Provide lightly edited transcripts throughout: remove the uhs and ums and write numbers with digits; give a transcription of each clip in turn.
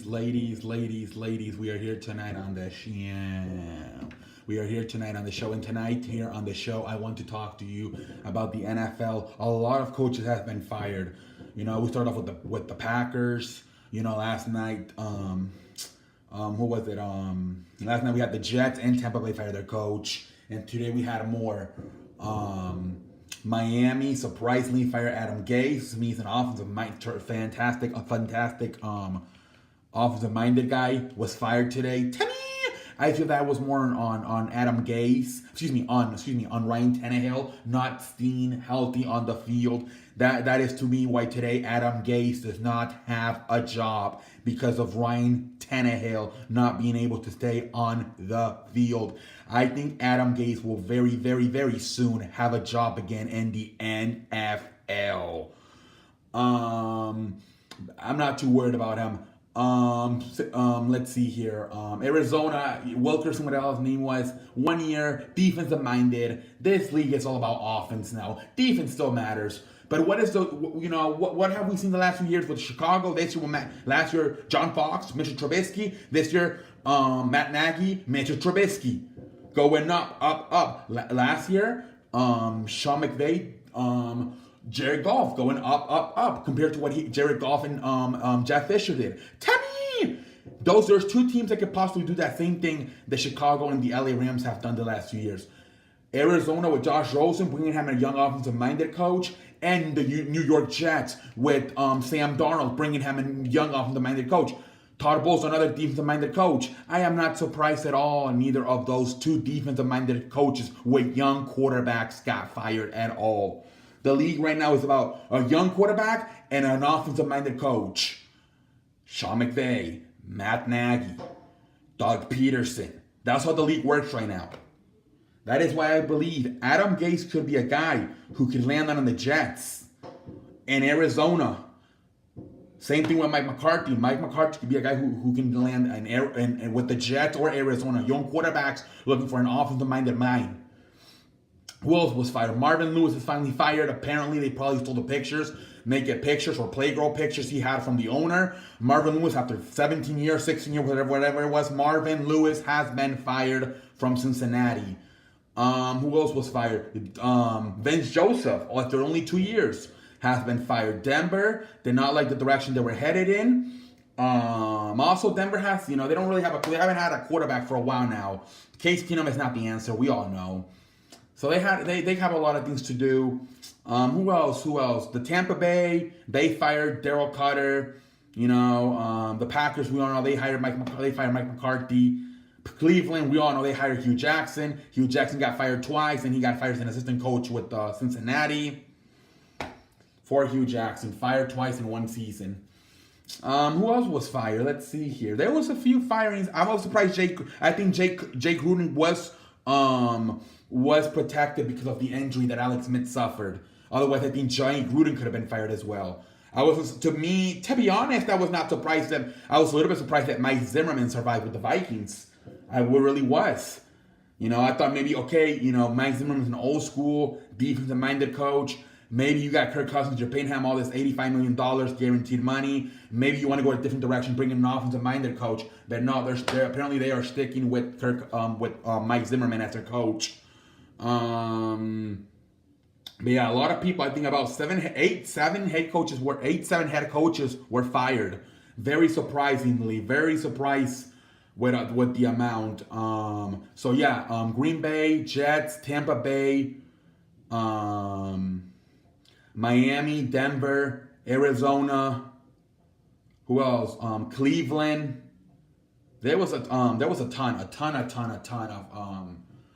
ladies, we are here tonight on the show. We are here tonight on the show, and tonight here on the show, I want to talk to you about the NFL. A lot of coaches have been fired. You know, we start off with the Packers. You know, last night, who was it? Last night we had the Jets and Tampa Bay fire their coach, and today we had more. Miami surprisingly fired Adam Gase. He's an fantastic offensive-minded guy. Was fired today. Timmy, I feel that was more on Adam Gase. On Ryan Tannehill not staying healthy on the field. That is to me why today Adam Gase does not have a job, because of Ryan Tannehill not being able to stay on the field. I think Adam Gase will very, very, very soon have a job again in the NFL. I'm not too worried about him. Let's see here. Arizona, Wilkerson, whatever his name was, 1 year, defensive minded. This league is all about offense now. Defense still matters. But what have we seen the last few years with Chicago? Last year, John Fox, Mitchell Trubisky. This year, Matt Nagy, Mitchell Trubisky. Going up. Last year, Sean McVay, Jared Goff going up compared to what Jared Goff and Jeff Fisher did. Tammy! There's two teams that could possibly do that same thing that Chicago and the LA Rams have done the last few years. Arizona with Josh Rosen, bringing him a young offensive-minded coach, and the New York Jets with Sam Darnold, bringing him a young offensive-minded coach. Todd Bowles, another defensive-minded coach. I am not surprised at all neither of those two defensive-minded coaches with young quarterbacks got fired at all. The league right now is about a young quarterback and an offensive-minded coach. Sean McVay, Matt Nagy, Doug Peterson. That's how the league works right now. That is why I believe Adam Gase could be a guy who could land on the Jets. In Arizona, same thing with Mike McCarthy. Mike McCarthy could be a guy who can land with the Jets or Arizona. Young quarterbacks looking for an offensive-minded mind. Who else was fired? Marvin Lewis is finally fired. Apparently, they probably stole the pictures, naked pictures or Playgirl pictures he had from the owner. Marvin Lewis, after 17 years, 16 years, whatever it was, Marvin Lewis has been fired from Cincinnati. Who else was fired? Vince Joseph, after only 2 years, has been fired. Denver did not like the direction they were headed in. Also, Denver has, they don't really they haven't had a quarterback for a while now. Case Keenum is not the answer. We all know. So they have a lot of things to do. Who else? The Tampa Bay, they fired Daryl Cutter. The Packers, we all know they fired Mike McCarthy. Cleveland, we all know they hired Hugh Jackson. Hugh Jackson got fired twice, and he got fired as an assistant coach with Cincinnati. For Hugh Jackson, fired twice in one season. Who else was fired? Let's see here. There was a few firings. I was surprised I think Jake Gruden was protected because of the injury that Alex Smith suffered. Otherwise, I think Jake Gruden could have been fired as well. To be honest, I was not surprised that I was a little bit surprised that Mike Zimmerman survived with the Vikings. I really was. I thought maybe, Mike Zimmerman's an old school defensive-minded coach. Maybe you got Kirk Cousins, you're paying him all this $85 million guaranteed money. Maybe you want to go a different direction, bring in an offensive-minded coach. But no, apparently they are sticking with Mike Zimmerman as their coach. But yeah, a lot of people, I think about seven head coaches were fired. Very surprisingly, very surprised with the amount. Green Bay, Jets, Tampa Bay, Miami, Denver, Arizona. Who else? Cleveland. There was a ton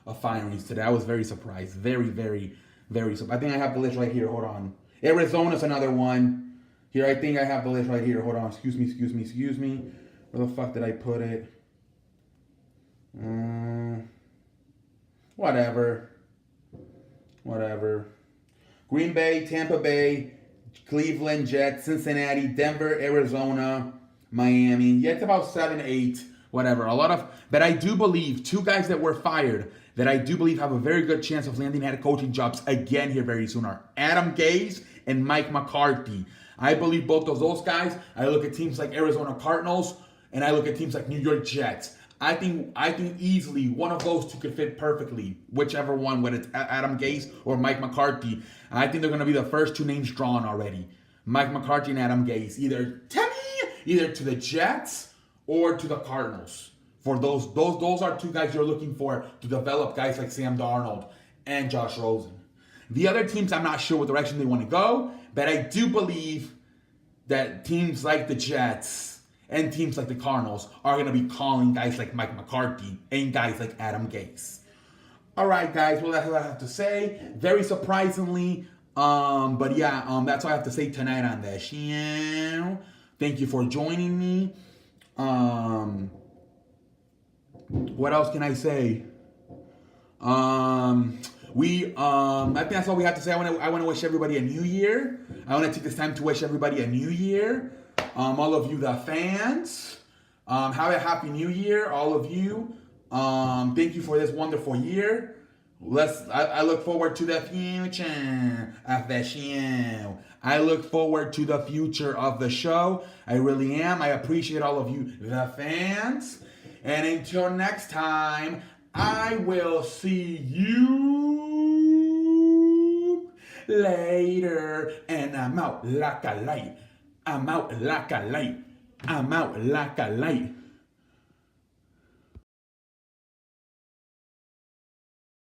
of firings today. I was very surprised. Very, very, very surprised. I think I have the list right here. Hold on. Arizona's another one. Here, I think I have the list right here. Hold on. Excuse me. Where the fuck did I put it? Whatever. Green Bay, Tampa Bay, Cleveland, Jets, Cincinnati, Denver, Arizona, Miami. Yeah, it's about 7, 8, whatever. But I do believe two guys that were fired that I do believe have a very good chance of landing head coaching jobs again here very soon are Adam Gase and Mike McCarthy. I believe both of those guys. I look at teams like Arizona Cardinals. and I look at teams like New York Jets, I think easily one of those two could fit perfectly, whichever one, whether it's Adam Gase or Mike McCarthy. I think they're going to be the first two names drawn already. Mike McCarthy and Adam Gase, either to the Jets or to the Cardinals. For those are two guys you're looking for to develop guys like Sam Darnold and Josh Rosen. The other teams, I'm not sure what direction they want to go, but I do believe that teams like the Jets and teams like the Cardinals are going to be calling guys like Mike McCarthy and guys like Adam Gase. All right, guys. Well, that's what I have to say. Very surprisingly, but yeah, that's all I have to say tonight on this. Thank you for joining me. What else can I say? I think that's all we have to say. I want to wish everybody a new year. I want to take this time to wish everybody a new year. All of you, the fans, have a happy new year. All of you. Thank you for this wonderful year. I look forward to the future of the show. I look forward to the future of the show. I really am. I appreciate all of you, the fans. And until next time, I will see you later. And I'm out like a light. I'm out like a light. I'm out like a light.